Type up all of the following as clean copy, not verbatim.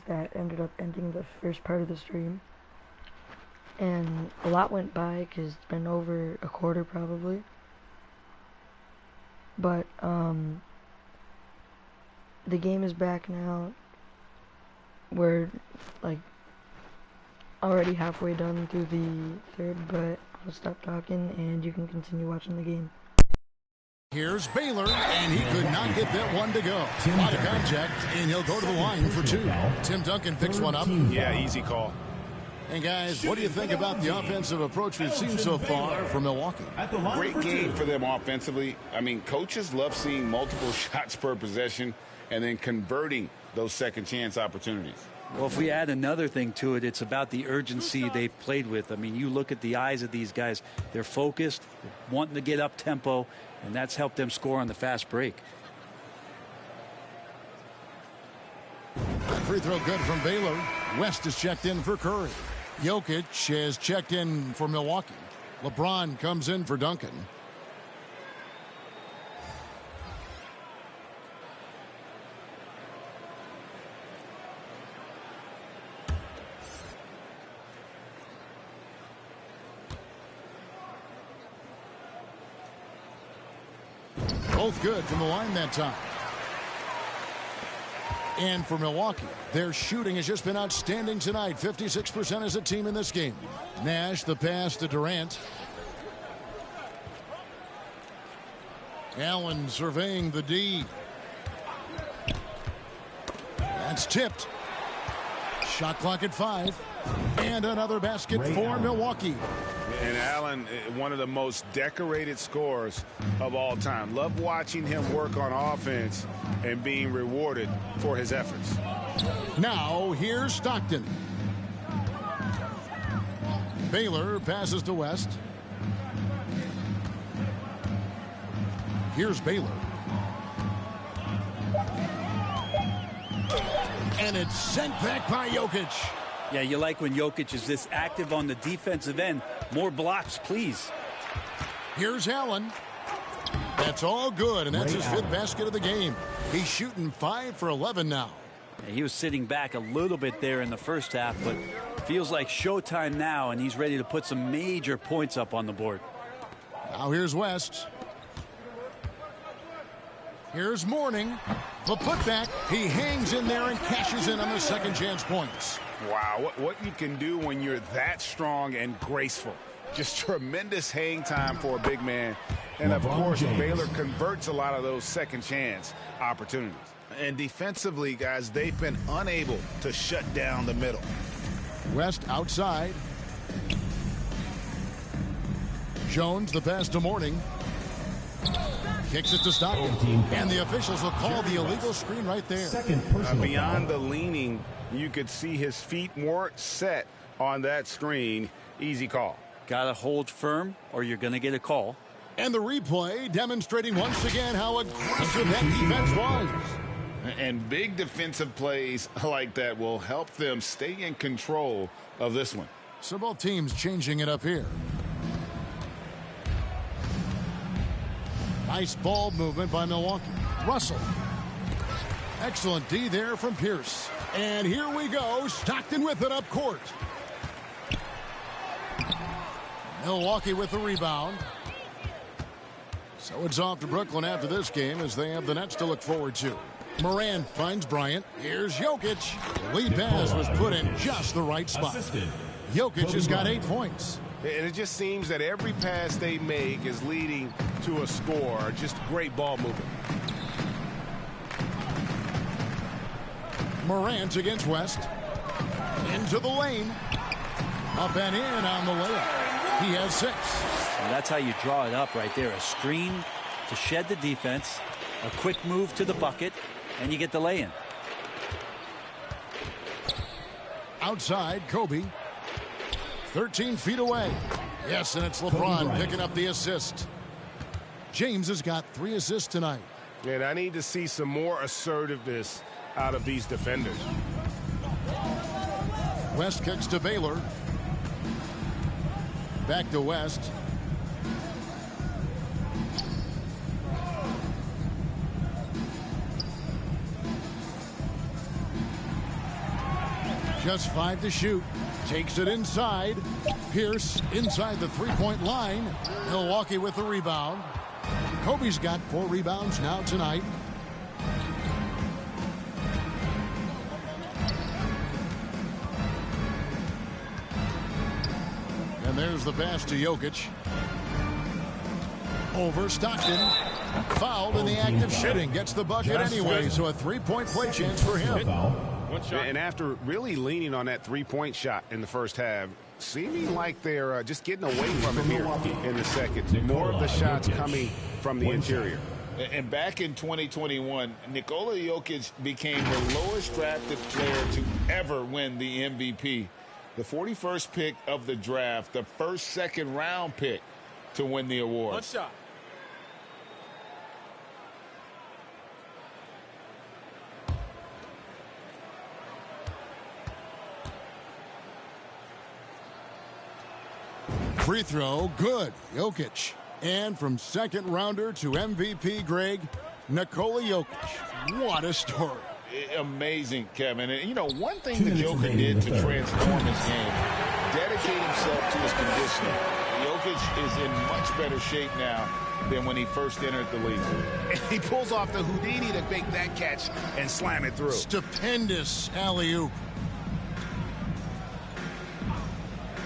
that ended up ending the first part of the stream. And a lot went by because it's been over a quarter probably. But the game is back now. We're like already halfway done through the third, but I'll stop talking and you can continue watching the game. Here's Baylor, and he could not get that one to go. A lot of contact, and he'll go to the line for two. Tim Duncan picks one up. Yeah, easy call. And guys, what do you think about the offensive approach we've seen so far from Milwaukee? Great game for them offensively. I mean, coaches love seeing multiple shots per possession and then converting those second chance opportunities. Well, if we add another thing to it, it's about the urgency they've played with. I mean, you look at the eyes of these guys. They're focused, wanting to get up tempo, and that's helped them score on the fast break. Free throw good from Baylor. West is checked in for Curry. Jokic has checked in for Milwaukee. LeBron comes in for Duncan. Both good from the line that time. And for Milwaukee, their shooting has just been outstanding tonight. 56% as a team in this game. Nash, the pass to Durant. Allen surveying the D. That's tipped. Shot clock at 5. And another basket for Milwaukee. And Allen, one of the most decorated scorers of all time. Love watching him work on offense and being rewarded for his efforts. Now, here's Stockton. Baylor passes to West. Here's Baylor. And it's sent back by Jokic. Yeah, you like when Jokic is this active on the defensive end. More blocks, please. Here's Allen. That's all good, and that's his 5th basket of the game. He's shooting 5 for 11 now. Yeah, he was sitting back a little bit there in the first half, but feels like showtime now, and he's ready to put some major points up on the board. Now here's West. Here's Mourning. The putback. He hangs in there and cashes in on the second chance points. Wow, what you can do when you're that strong and graceful. Just tremendous hang time for a big man. And, of course, Baylor converts a lot of those second chance opportunities. And defensively, guys, they've been unable to shut down the middle. West outside. Jones, the pass to Mourning. Kicks it to Stockton. And the officials will call the illegal screen right there. Beyond the leaning, you could see his feet weren't set on that screen. Easy call. Got to hold firm or you're going to get a call. And the replay demonstrating once again how aggressive that defense was. And big defensive plays like that will help them stay in control of this one. So both teams changing it up here. Nice ball movement by Milwaukee. Russell. Excellent D there from Pierce. And here we go. Stockton with it up court. Milwaukee with the rebound. So it's off to Brooklyn after this game as they have the Nets to look forward to. Moran finds Bryant. Here's Jokic. The lead pass was put in just the right spot. Jokic has got 8 points. And it just seems that every pass they make is leading to a score. Just great ball movement. Morant against West. Into the lane. Up and in on the layup. He has 6. And that's how you draw it up right there. A screen to shed the defense. A quick move to the bucket. And you get the lay-in. Outside, Kobe. 13 feet away. Yes, and it's LeBron picking up the assist. James has got 3 assists tonight. And I need to see some more assertiveness out of these defenders. West kicks to Baylor. Back to West. Just 5 to shoot. Takes it inside. Pierce inside the three-point line. Milwaukee with the rebound. Kobe's got 4 rebounds now tonight. And there's the pass to Jokic. Over Stockton. Fouled in the act of shooting. Gets the bucket anyway, so a 3-point play chance for him. And after really leaning on that 3-point shot in the first half, seeming like they're just getting away from it here in the second. More of the shots coming from the interior. And back in 2021, Nikola Jokic became the lowest drafted player to ever win the MVP. The 41st pick of the draft, the first second-round pick to win the award. One shot. Free throw, good. Jokic. And from second rounder to MVP, Greg, Nikola Jokic. What a story. Amazing, Kevin. And, you know, one thing that Jokic did to transform his game, dedicate himself to his conditioning. Jokic is in much better shape now than when he first entered the league. And he pulls off the Houdini to make that catch and slam it through. Stupendous alley-oop.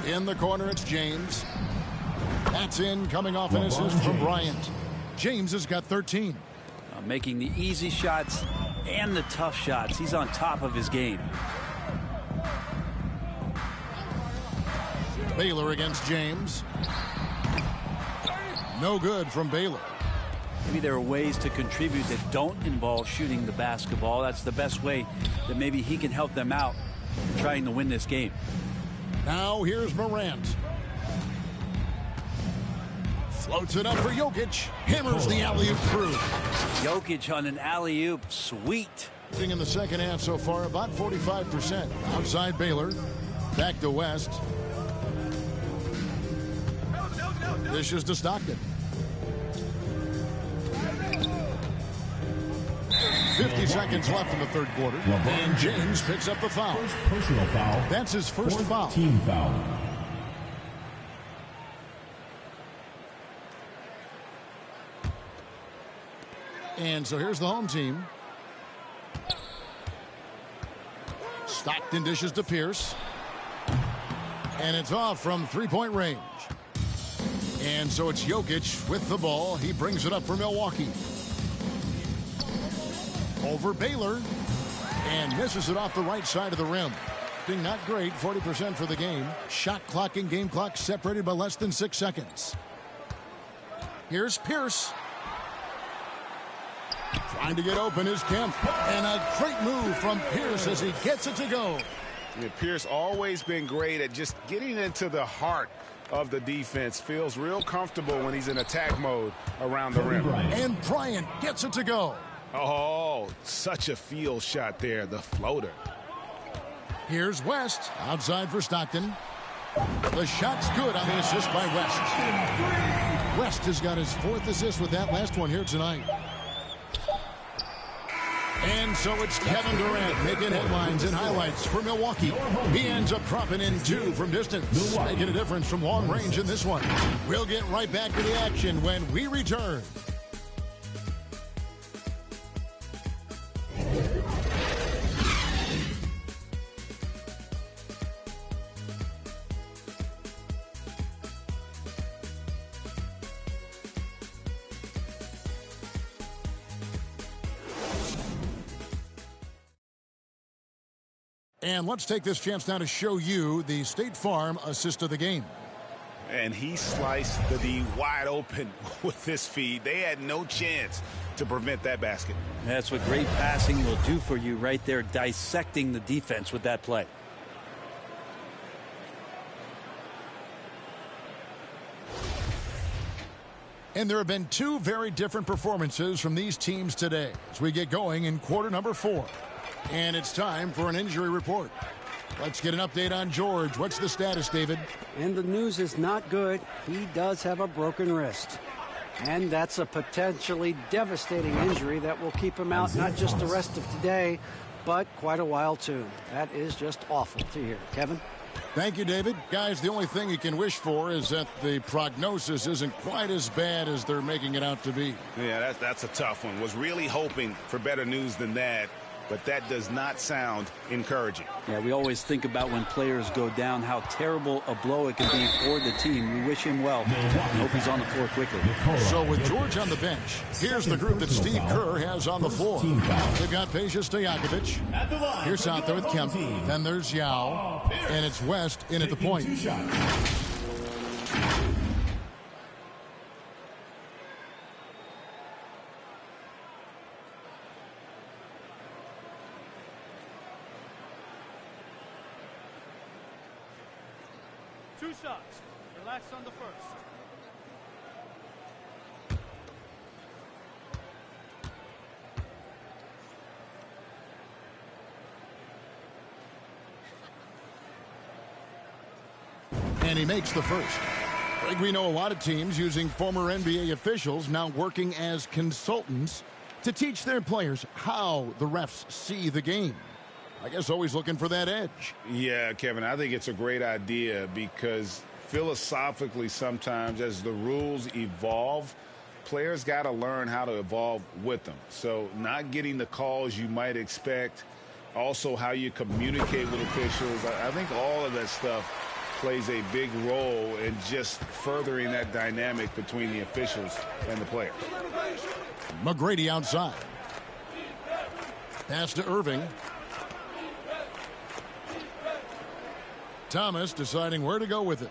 In the corner, it's James. That's in, coming off an assist from Bryant. James has got 13. Making the easy shots and the tough shots. He's on top of his game. Baylor against James. No good from Baylor. Maybe there are ways to contribute that don't involve shooting the basketball. That's the best way that maybe he can help them out in trying to win this game. Now here's Morant. Floats it up for Jokic. Hammers the alley-oop through. Jokic on an alley-oop. Sweet. In the second half so far, about 45%. Outside Baylor. Back to West. Dishes to Stockton. 50 seconds left in the third quarter. And James picks up the foul. Personal foul. That's his first foul. Team foul. And so here's the home team. Stockton dishes to Pierce. And it's off from three-point range. And so it's Jokic with the ball. He brings it up for Milwaukee. Over Baylor. And misses it off the right side of the rim. Not great, 40% for the game. Shot clock and game clock separated by less than 6 seconds. Here's Pierce. Trying to get open is Kemp. And a great move from Pierce as he gets it to go. Yeah, Pierce always been great at just getting into the heart of the defense. Feels real comfortable when he's in attack mode around the rim. And Bryant gets it to go. Oh, such a field shot there, the floater. Here's West, outside for Stockton. The shot's good on the assist by West. West has got his 4th assist with that last one here tonight. And so it's Kevin Durant making headlines and highlights for Milwaukee. He ends up dropping in 2 from distance, making a difference from long range in this one. We'll get right back to the action when we return. And let's take this chance now to show you the State Farm assist of the game. And he sliced the D wide open with this feed. They had no chance to prevent that basket. That's what great passing will do for you right there, dissecting the defense with that play. And there have been 2 very different performances from these teams today as we get going in quarter number 4. And it's time for an injury report. Let's get an update on George. What's the status, David? And the news is not good. He does have a broken wrist. And that's a potentially devastating injury that will keep him out not just the rest of today, but quite a while too. That is just awful to hear. Kevin? Thank you, David. Guys, the only thing you can wish for is that the prognosis isn't quite as bad as they're making it out to be. Yeah, that's a tough one. Was really hoping for better news than that, but that does not sound encouraging. Yeah, we always think about when players go down, how terrible a blow it can be for the team. We wish him well. I hope he's on the floor quickly. So with George on the bench, here's the group that Steve Kerr has on the floor. They've got Peja Stojakovic. Here's out there with Kemp. Then there's Yao. And it's West in at the point. 2 shots. Relax on the first. And he makes the first. Greg, we know a lot of teams using former NBA officials now working as consultants to teach their players how the refs see the game. I guess always looking for that edge. Yeah, Kevin, I think it's a great idea because philosophically sometimes as the rules evolve, players got to learn how to evolve with them. So not getting the calls you might expect, also how you communicate with officials. I think all of that stuff plays a big role in just furthering that dynamic between the officials and the players. McGrady outside. Pass to Irving. Thomas deciding where to go with it.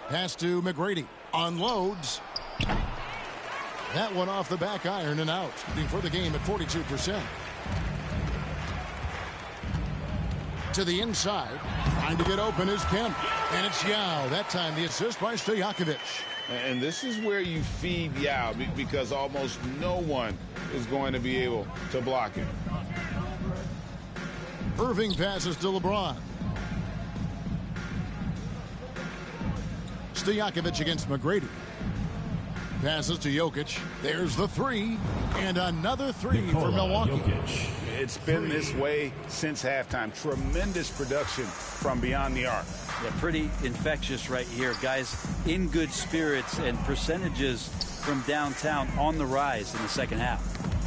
Pass to McGrady. Unloads. That one off the back iron and out. Shooting for the game at 42%. To the inside. Trying to get open is Kemp. And it's Yao. That time the assist by Stojakovic. And this is where you feed Yao because almost no one is going to be able to block him. Irving passes to LeBron. Stojakovic against McGrady. Passes to Jokic. There's the three. And another three for Milwaukee. It's been this way since halftime. Tremendous production from beyond the arc. Yeah, pretty infectious right here. Guys in good spirits and percentages from downtown on the rise in the second half.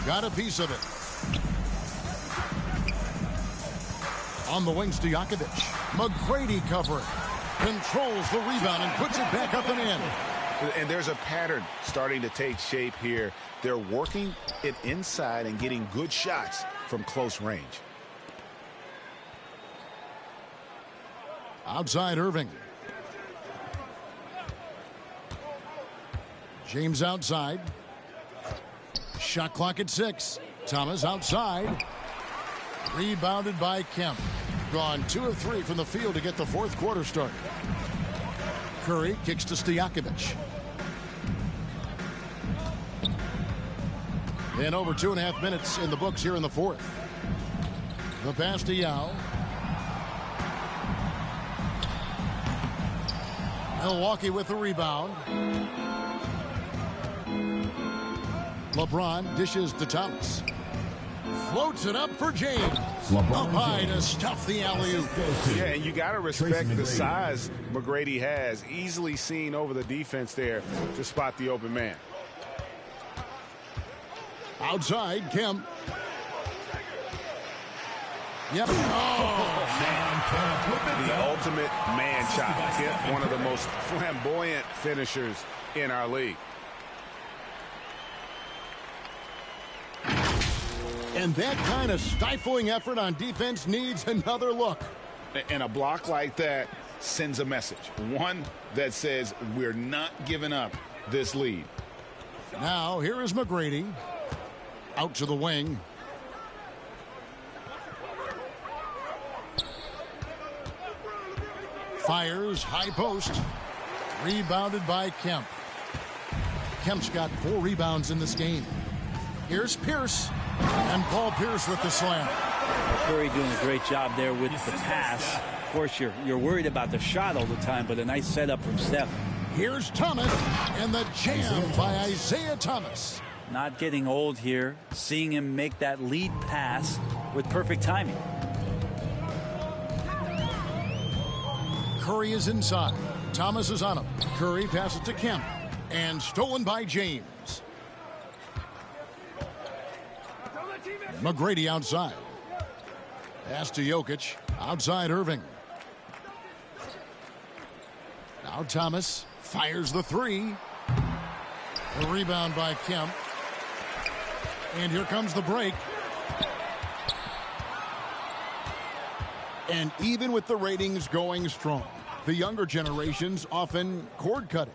Got a piece of it. On the wing, Stojakovic. McGrady covering. Controls the rebound and puts it back up and in. And there's a pattern starting to take shape here. They're working it inside and getting good shots from close range. Outside Irving. James outside. Shot clock at 6. Thomas outside. Rebounded by Kemp. Gone 2 of 3 from the field to get the fourth quarter started. Curry kicks to Stojakovic. And over 2.5 minutes in the books here in the fourth. The pass to Yao. Milwaukee with the rebound. LeBron dishes to Thomas. Floats it up for James. Up high to stuff the alley-oop. Yeah, and you got to respect the size McGrady has. Easily seen over the defense there to spot the open man. Outside, Kemp. Yep. Oh, the ultimate man child. Kemp, one of the most flamboyant finishers in our league. And that kind of stifling effort on defense needs another look. And a block like that sends a message. One that says we're not giving up this lead. Now, here is McGrady. Out to the wing. Fires, high post. Rebounded by Kemp. Kemp's got 4 rebounds in this game. Here's Pierce. And Paul Pierce with the slam. Curry doing a great job there with the pass. Of course, you're worried about the shot all the time, but a nice setup from Steph. Here's Thomas, and the jam by Isaiah Thomas. not getting old here. Seeing him make that lead pass with perfect timing. Curry is inside. Thomas is on him. Curry passes to Kemp. And stolen by James. McGrady outside. Pass to Jokic. Outside Irving. Now Thomas fires the three. A rebound by Kemp. And here comes the break. And even with the ratings going strong, the younger generations often cord cutting.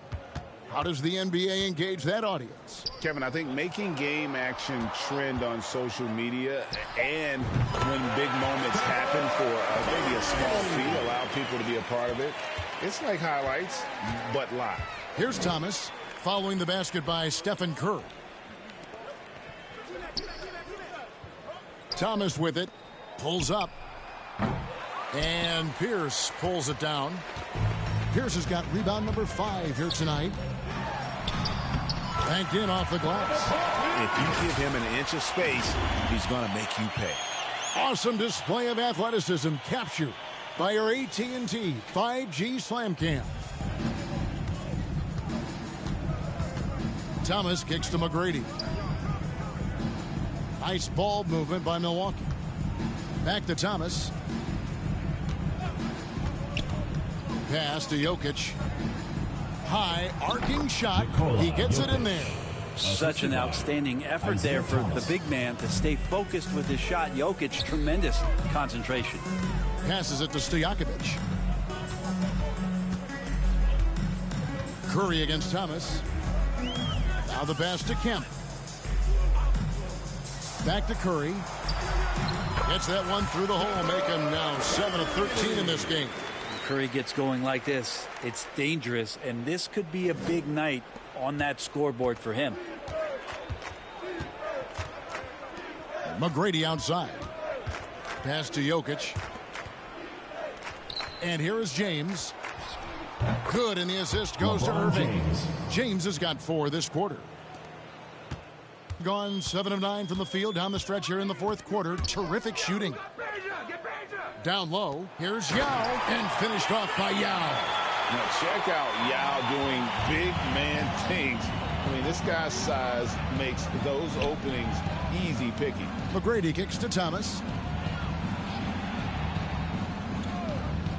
How does the NBA engage that audience? Kevin, I think making game action trend on social media and when big moments happen for maybe a small fee, allow people to be a part of it. It's like highlights, but live. Here's Thomas following the basket by Stephen Curry. Thomas with it, pulls up. And Pierce pulls it down. Pierce has got rebound number 5 here tonight. Banked in off the glass. If you give him an inch of space, he's going to make you pay. Awesome display of athleticism captured by our AT&T 5G Slam Cam. Thomas kicks to McGrady. Nice ball movement by Milwaukee. Back to Thomas. Pass to Jokic. High arcing shot. He gets it in there. Such an outstanding effort there for the big man to stay focused with his shot. Jokic, tremendous concentration. Passes it to Stojakovic. Curry against Thomas. Now the pass to Kemp. Back to Curry. Gets that one through the hole, make him now 7 of 13 in this game. Curry gets going like this, it's dangerous, and this could be a big night on that scoreboard for him. McGrady outside. Pass to Jokic. And here is James. Good, and the assist goes to Irving. James has got 4 this quarter. Gone 7 of 9 from the field down the stretch here in the fourth quarter. Terrific shooting. Down low, here's Yao, and finished off by Yao. Now check out Yao doing big man things. I mean, this guy's size makes those openings easy picking. McGrady kicks to Thomas.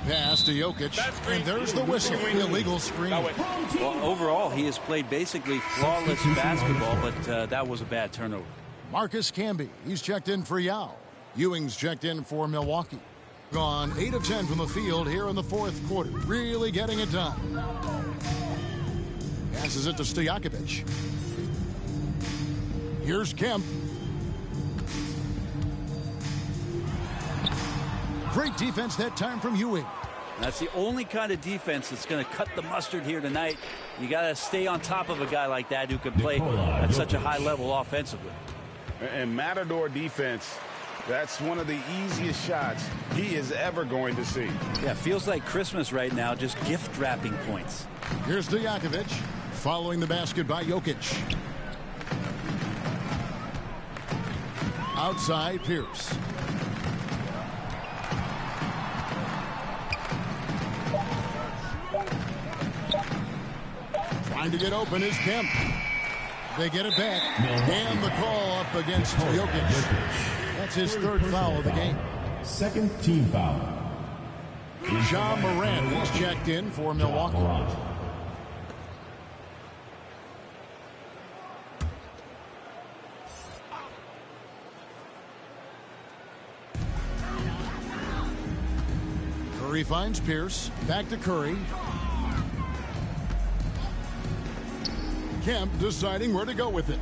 Pass to Jokic, and there's the whistle. Illegal screen. Well, overall, he has played basically flawless basketball, but that was a bad turnover. Marcus Camby, he's checked in for Yao. Ewing's checked in for Milwaukee. Gone 8 of 10 from the field here in the fourth quarter. Really getting it done. Passes it to Stojakovic. Here's Kemp. Great defense that time from Ewing. That's the only kind of defense that's going to cut the mustard here tonight. You got to stay on top of a guy like that who can play at such a high level offensively. And Matador defense, that's one of the easiest shots he is ever going to see. Yeah, feels like Christmas right now, just gift wrapping points. Here's Stojakovic following the basket by Jokic. Outside Pierce. Trying to get open is Kemp. They get it back. And the call up against Jokic. That's his 3rd foul of the game. Second team foul. John Morant is checked in for Milwaukee. Curry finds Pierce. Back to Curry. Kemp deciding where to go with it.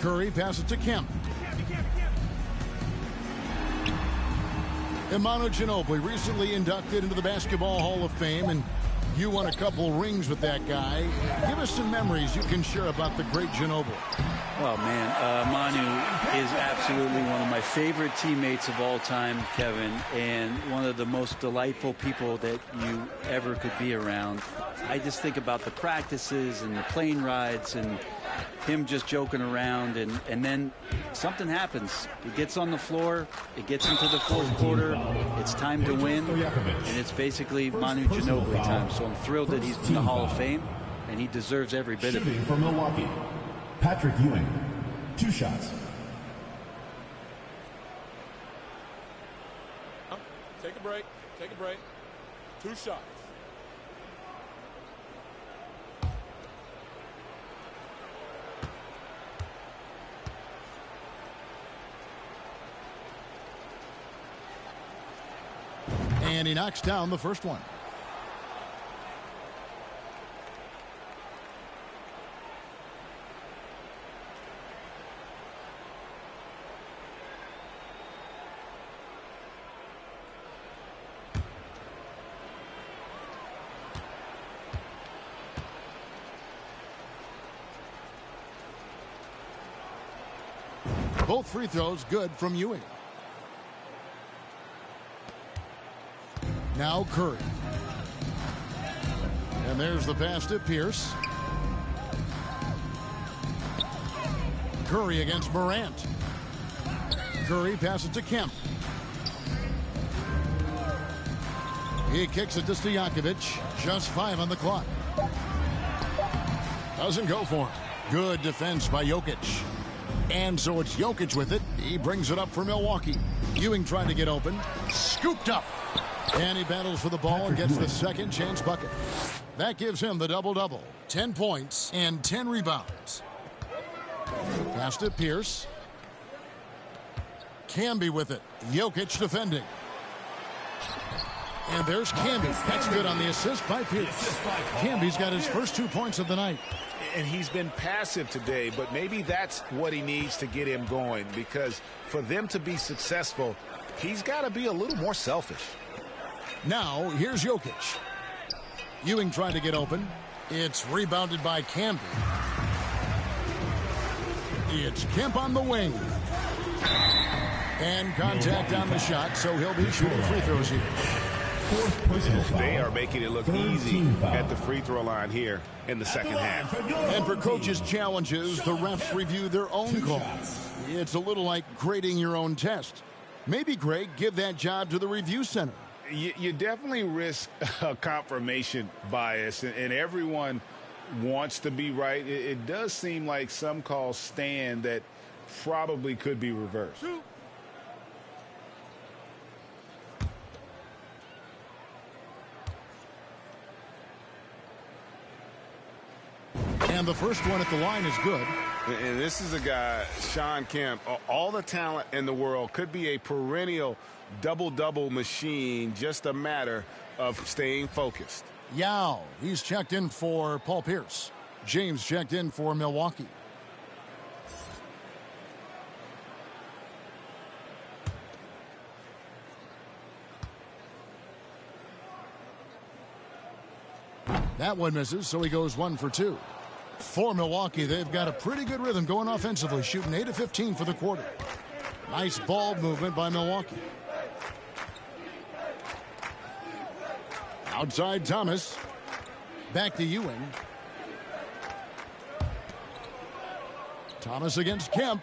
Curry passes to Kemp. Emmanuel Ginobili, recently inducted into the Basketball Hall of Fame, and you won a couple rings with that guy. Give us some memories you can share about the great Ginobili. Well, man, Manu is absolutely one of my favorite teammates of all time, Kevin, and one of the most delightful people that you ever could be around. I just think about the practices and the plane rides and him just joking around, and then something happens. He gets on the floor. It gets into the fourth quarter. It's time to win, and it's basically Manu Ginobili time. So I'm thrilled that he's in the Hall of Fame, and he deserves every bit of it. Shooting for Milwaukee, Patrick Ewing, 2 shots. Take a break. Take a break. 2 shots. And he knocks down the first one. Both free throws good from Ewing. Now Curry. And there's the pass to Pierce. Curry against Morant. Curry passes to Kemp. He kicks it to Stojakovic. Just 5 on the clock. Doesn't go for it. Good defense by Jokic. And so it's Jokic with it. He brings it up for Milwaukee. Ewing trying to get open. Scooped up. And he battles for the ball and gets the second chance bucket. That gives him the double-double. 10 points and 10 rebounds. Pass to Pierce. Camby with it. Jokic defending. And there's Camby. That's good on the assist by Pierce. Camby's got his first 2 points of the night. And he's been passive today, but maybe that's what he needs to get him going, because for them to be successful, he's got to be a little more selfish. Now, here's Jokic. Ewing trying to get open. It's rebounded by Camby. It's Kemp on the wing. And contact on the shot, so he'll be shooting free throws here. They are making it look easy at the free throw line here in the second half. And for coaches' challenges, the refs review their own calls. It's a little like grading your own test. Maybe, Greg, give that job to the review center. You definitely risk a confirmation bias, and everyone wants to be right. It does seem like some calls stand that probably could be reversed. And the first one at the line is good. And this is a guy, Sean Kemp, all the talent in the world, could be a perennial double-double machine, just a matter of staying focused. Yao, he's checked in for Paul Pierce. James checked in for Milwaukee. That one misses, so he goes 1 for 2. For Milwaukee, they've got a pretty good rhythm going offensively, shooting 8 of 15 for the quarter. Nice ball movement by Milwaukee. Outside Thomas. Back to Ewing. Thomas against Kemp.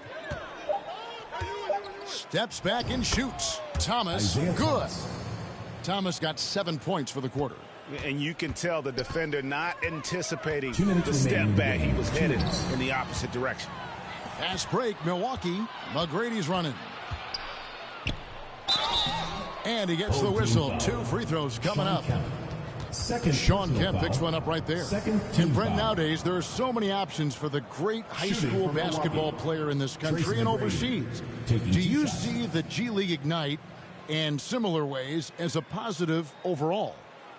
Steps back and shoots. Thomas, good. Thomas got 7 points for the quarter. And you can tell the defender not anticipating the step back. He was headed in the opposite direction. Fast break, Milwaukee. McGrady's running. And he gets the whistle. 2 free throws coming up. Sean Kemp picks one up right there. And Brent, nowadays, there are so many options for the great high school basketball player in this country and overseas. Do you see the G League Ignite and similar ways as a positive overall?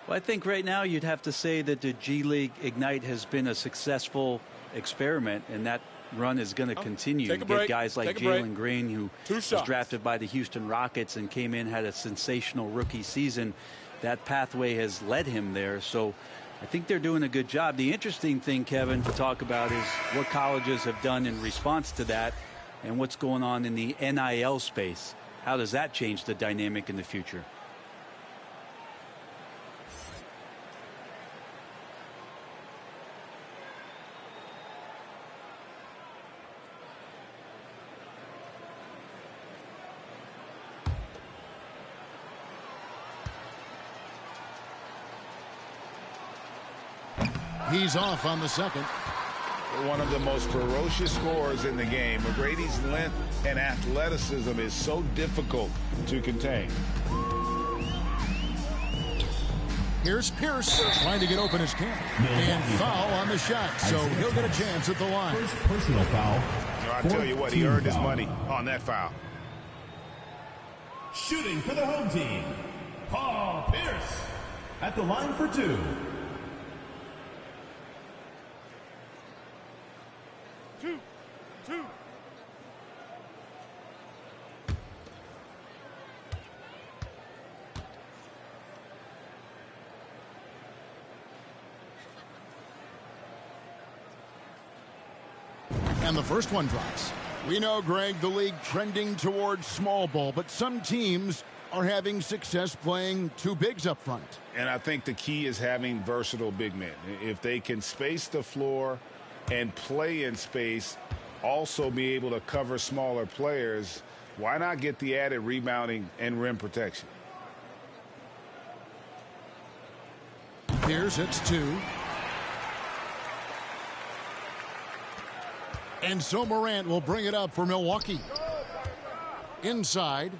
Well, I think right now you'd have to say that the G League Ignite has been a successful experiment, and that run is going to continue. You get guys like Jalen Green, who was drafted by the Houston Rockets and came in, had a sensational rookie season. That pathway has led him there, so I think they're doing a good job. The interesting thing, Kevin, to talk about is what colleges have done in response to that and what's going on in the NIL space. How does that change the dynamic in the future? He's off on the second. One of the most ferocious scorers in the game. McGrady's length and athleticism is so difficult to contain. Here's Pierce trying to get open his can. And foul on the shot, so he'll get a chance at the line. First personal foul. I'll tell you what, he earned his money on that foul. Shooting for the home team, Paul Pierce at the line for two. Two. And the first one drops. We know, Greg, the league trending towards small ball, but some teams are having success playing two bigs up front. And I think the key is having versatile big men. If they can space the floor and play in space, also be able to cover smaller players, why not get the added rebounding and rim protection? Here's it's two. And so Morant will bring it up for Milwaukee. Inside.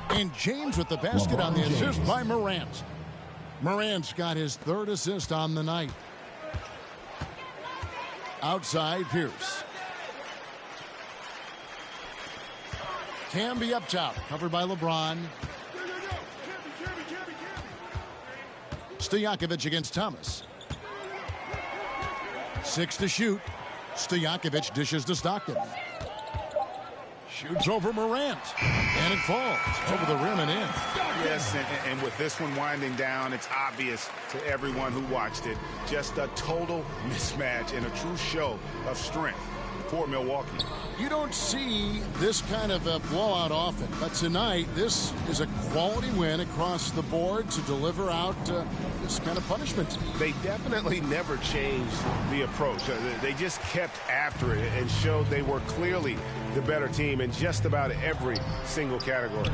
And James with the basket on the assist by Morant. Morant's got his third assist on the night. Outside, Pierce. Camby up top, covered by LeBron. Stojakovic against Thomas. 6 to shoot. Stojakovic dishes to Stockton. Shoots over Morant. And it falls over the rim and in. Yes, and with this one winding down, it's obvious to everyone who watched it. Just a total mismatch and a true show of strength for Milwaukee. You don't see this kind of a blowout often, but tonight this is a quality win across the board to deliver out this kind of punishment. They definitely never changed the approach. They just kept after it and showed they were clearly the better team in just about every single category.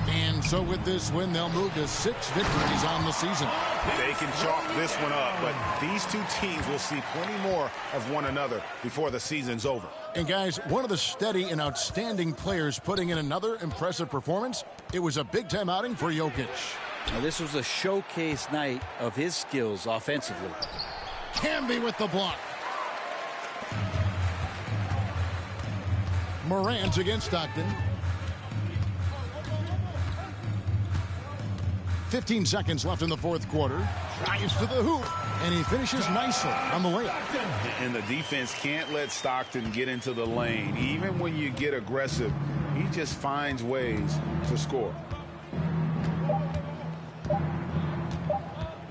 And so with this win, they'll move to 6 victories on the season. They can chalk this one up, but these two teams will see plenty more of one another before the season's over. And guys, one of the steady and outstanding players putting in another impressive performance. It was a big-time outing for Jokic. Now, this was a showcase night of his skills offensively. Camby with the block. Morant against Stockton. 15 seconds left in the fourth quarter. Drives to the hoop, and he finishes nicely on the layup. And the defense can't let Stockton get into the lane. Even when you get aggressive, he just finds ways to score.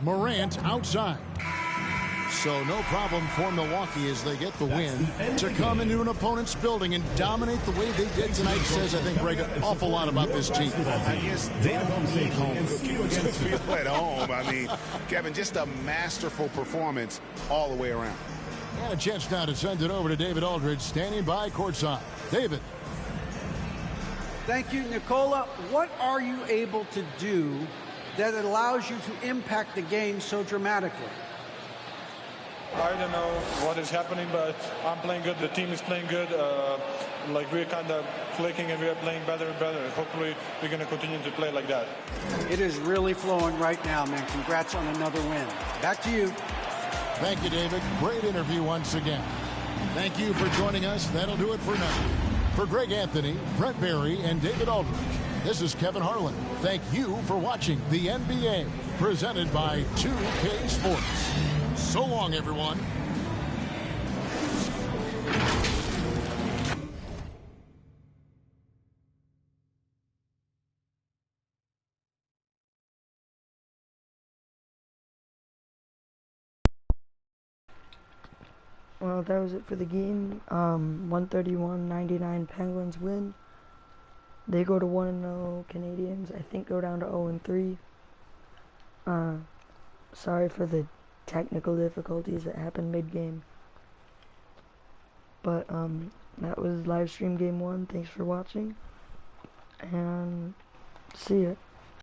Morant outside. So no problem for Milwaukee as they get the win. To come into an opponent's building and dominate the way they did tonight says, I think, Greg, an awful lot about this team. I guess they don't need home cookies to feel at home. I mean, Kevin, just a masterful performance all the way around. And a chance now to send it over to David Aldridge, standing by courtside. David. Thank you, Nicola. What are you able to do that allows you to impact the game so dramatically? I don't know what is happening, but I'm playing good. The team is playing good. Like we're kind of clicking and we're playing better and better. Hopefully we're going to continue to play like that. It is really flowing right now, man. Congrats on another win. Back to you. Thank you, David. Great interview once again. Thank you for joining us. That'll do it for now. For Greg Anthony, Brent Barry, and David Aldridge, this is Kevin Harlan. Thank you for watching the NBA, presented by 2K Sports. So long, everyone. Well, that was it for the game. 131-99 Penguins win. They go to 1-0. Canadians, I think, go down to 0-3. Sorry for the technical difficulties that happened mid-game. But that was Livestream Game 1. Thanks for watching. And see ya.